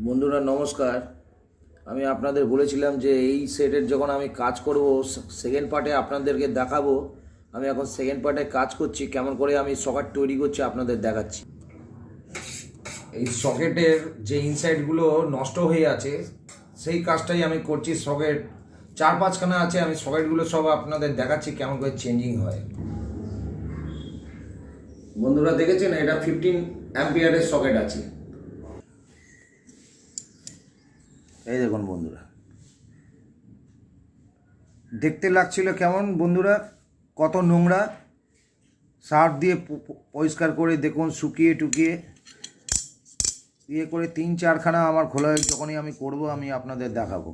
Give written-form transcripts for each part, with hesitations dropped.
বন্ধুরা নমস্কার। আমি আপনাদের বলেছিলাম যে এই সেটের যখন আমি কাজ করব সেকেন্ড পার্টে আপনাদেরকে দেখাবো। আমি এখন সেকেন্ড পার্টে কাজ করছি, কেমন করে আমি সকেট তৈরি করছি আপনাদের দেখাচ্ছি। এই সকেটের যে ইনসাইডগুলো নষ্ট হয়ে আছে সেই কাজটাই আমি করছি। সকেট 4-5খানা আছে, আমি সকেটগুলো সব আপনাদের দেখাচ্ছি কেমন করে চেঞ্জিং হয়। বন্ধুরা দেখেছেন, এটা 15 অ্যাম্পিয়ারের সকেট আছে। এই দেখুন বন্ধুরা, দেখতে লাগছিল কেমন বন্ধুরা, কত নোংরা। সার্ফ দিয়ে পরিষ্কার করে দেখুন, শুকিয়ে টুকিয়ে ইয়ে করে 3-4খানা আমার খোলা। যখনই আমি করব আমি আপনাদের দেখাবো।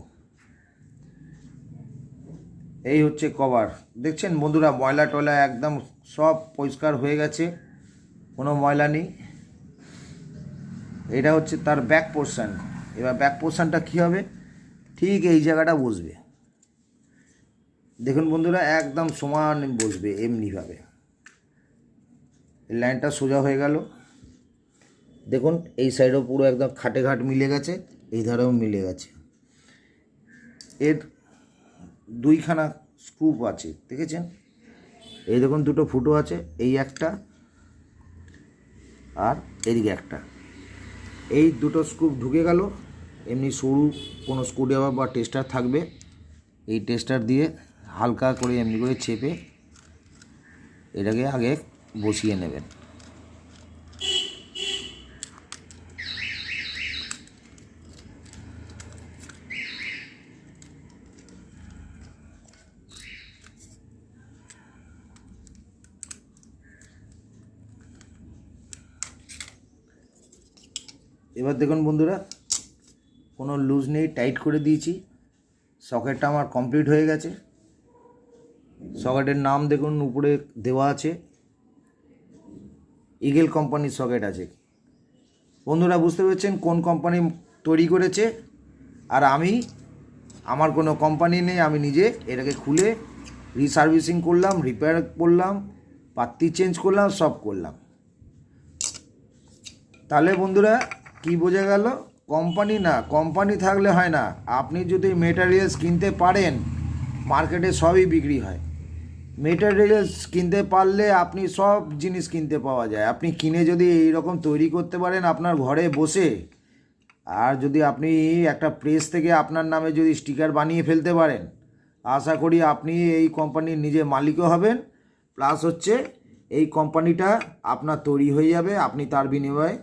এই হচ্ছে কভার, দেখছেন বন্ধুরা, ময়লা টয়লা একদম সব পরিষ্কার হয়ে গেছে, কোনো ময়লা নেই। এটা হচ্ছে তার ব্যাক পোর্শন। এবার ব্যাক পোর্শনটা কী হবে, ঠিক এই জায়গাটা বসবে। দেখুন বন্ধুরা, একদম সমান বসবে এমনিভাবে। এই লাইনটা সোজা হয়ে গেল। দেখুন এই সাইডেও পুরো একদম খাটে ঘাট মিলে গেছে, এই ধারেও মিলে গেছে। এর 2খানা স্ক্রুপ আছে, দেখেছেন? এই দেখুন দুটো ফুটো আছে, এই একটা আর এদিকে একটা। এই দুটো স্ক্রুপ ঢুকে গেল। এমনি সরু কোনো স্ক্রুড্রাইভার বা টেস্টার থাকবে, এই টেস্টার দিয়ে হালকা করে এমনি করে চেপে এটাকে আগে বসিয়ে নেবেন। এবার দেখুন বন্ধুরা, কোনো লুজ নেই, টাইট করে দিয়েছি। সকেটটা আমার কমপ্লিট হয়ে গেছে। সকেটের নাম দেখুন উপরে দেওয়া আছে, ইগল কোম্পানির সকেট আছে। বন্ধুরা বুঝতে পেরেছেন কোন কোম্পানি তৈরি করেছে। আর আমার কোনো কোম্পানি নেই, আমি নিজে এটাকে খুলে রিসার্ভিসিং করলাম, রিপেয়ার করলাম, পাত্তি চেঞ্জ করলাম, সব করলাম। তাহলে বন্ধুরা কি বোঝা গেল, কোম্পানি না, কোম্পানি থাকলে হয় না। আপনি যদি মেটেরিয়ালস কিনতে পারেন, মার্কেটে সবই বিক্রি হয়। মেটেরিয়ালস কিনতে পারলে আপনি সব জিনিস কিনতে পাওয়া যায়। আপনি কিনে যদি এই রকম তৈরি করতে পারেন আপনার ঘরে বসে, আর যদি আপনি একটা প্রেস থেকে আপনার নামে যদি স্টিকার বানিয়ে ফেলতে পারেন, আশা করি আপনি এই কোম্পানির নিজে মালিকও হবেন, প্লাস হচ্ছে এই কোম্পানিটা আপনার তৈরি হয়ে যাবে, আপনি তার বিনিময়ে